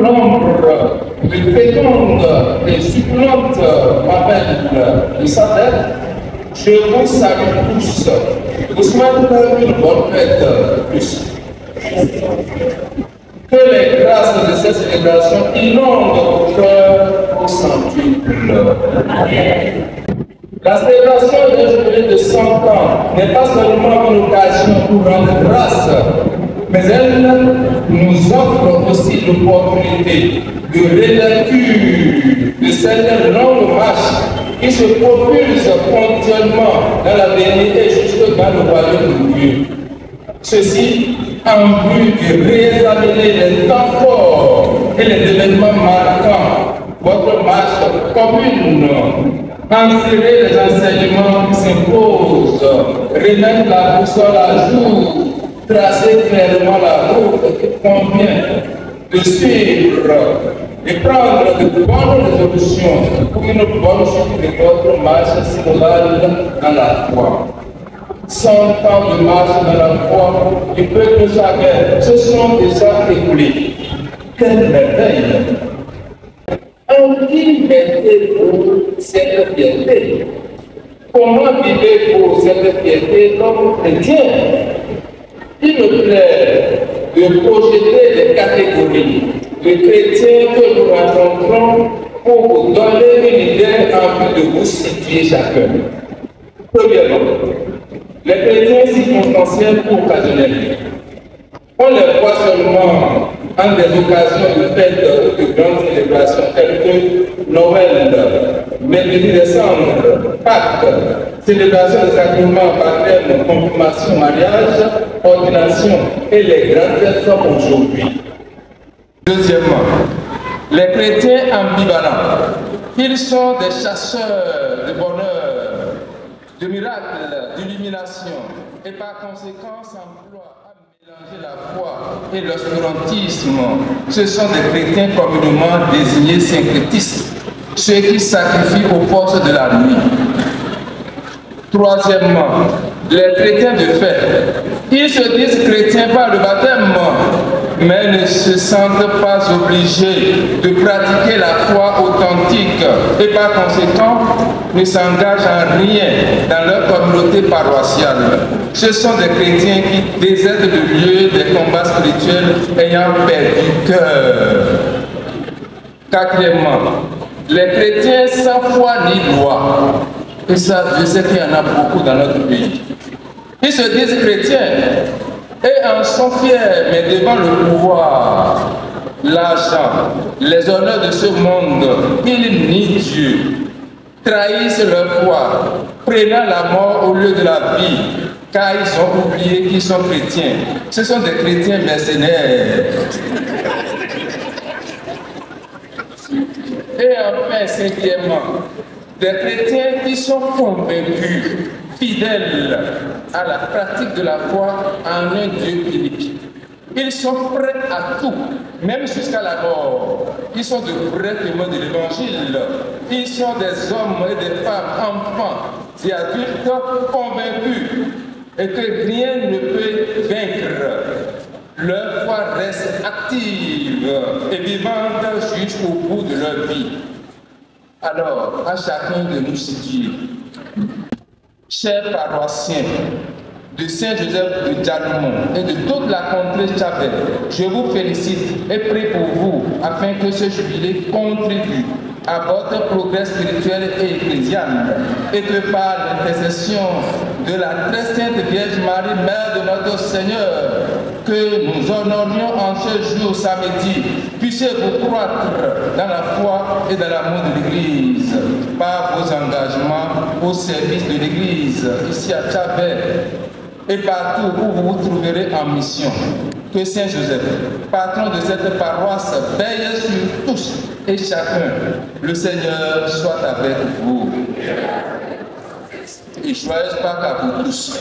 nombre de fécondes et succulentes mamelles de sa tête, je vous salue tous. Vous souhaite une bonne fête plus. Que les grâces de cette célébration inondent vos cœurs au centuple. La célébration d'un jubilé de 100 ans n'est pas seulement une occasion pour rendre grâce, mais elle nous offre aussi l'opportunité de relecture de cette longue marche qui se propulse continuellement dans l'avenir et jusque dans le royaume de Dieu. Ceci en vue de réexaminer les temps forts et les événements marquants, votre marche commune, enserrer les enseignements qui s'imposent, remettre la boussole à jour, tracer clairement la route qui convient de suivre et prendre de bonnes résolutions pour une bonne suite de votre marche synodale dans la foi. 100 ans de marche dans la foi du peuple chacun se sont déjà écoulés. Quelle merveille! En qui mettez-vous cette fierté? Comment vivez-vous cette fierté comme chrétien? Il me plaît de projeter des catégories de chrétiens que nous rencontrons pour vous donner une idée en vue de vous situer chacun. Premièrement, les chrétiens circonstanciels ou occasionnels. On les voit seulement en des occasions de fêtes ou de grandes célébrations telles que Noël, mercredi décembre, Pâques, célébration des sacrements, baptême, confirmation, mariage, ordination et les grandes fêtes comme aujourd'hui. Deuxièmement, les chrétiens ambivalents. Ils sont des chasseurs de bonheur, de miracles, d'illumination et par conséquent s'emploient à mélanger la foi et l'obscurantisme. Ce sont des chrétiens communément désignés syncrétistes, ceux qui sacrifient aux forces de la nuit. Troisièmement, les chrétiens de fait. Ils se disent chrétiens par le baptême, mais ne se sentent pas obligés de pratiquer la foi authentique et par conséquent ne s'engagent en rien dans leur communauté paroissiale. Ce sont des chrétiens qui désertent le lieu des combats spirituels ayant perdu cœur. Quatrièmement, les chrétiens sans foi ni loi. Et ça, je sais qu'il y en a beaucoup dans notre pays. Ils se disent chrétiens et en sont fiers, mais devant le pouvoir, l'argent, les honneurs de ce monde, ils nient Dieu, trahissent leur foi, prenant la mort au lieu de la vie, car ils ont oublié qu'ils sont chrétiens. Ce sont des chrétiens mercenaires. Et enfin, cinquièmement, des chrétiens qui sont convaincus, fidèles à la pratique de la foi en un Dieu unique. Ils sont prêts à tout, même jusqu'à la mort. Ils sont de vrais témoins de l'Évangile. Ils sont des hommes et des femmes, enfants et adultes convaincus et que rien ne peut vaincre. Leur foi reste active et vivante jusqu'au bout de leur vie. Alors, à chacun de nous situer, chers paroissiens de Saint-Joseph de Djalmon et de toute la contrée Tchabet, je vous félicite et prie pour vous afin que ce jubilé contribue à votre progrès spirituel et ecclésial et que par l'intercession de la très sainte Vierge Marie, Mère de notre Seigneur, que nous honorions en ce jour samedi, puissiez-vous croître dans la foi et dans l'amour de l'Église par vos engagements au service de l'Église ici à Tchabet et partout où vous vous trouverez en mission. Que Saint Joseph, patron de cette paroisse, veille sur tous et chacun. Le Seigneur soit avec vous. Et joyeuse Pâques à vous tous.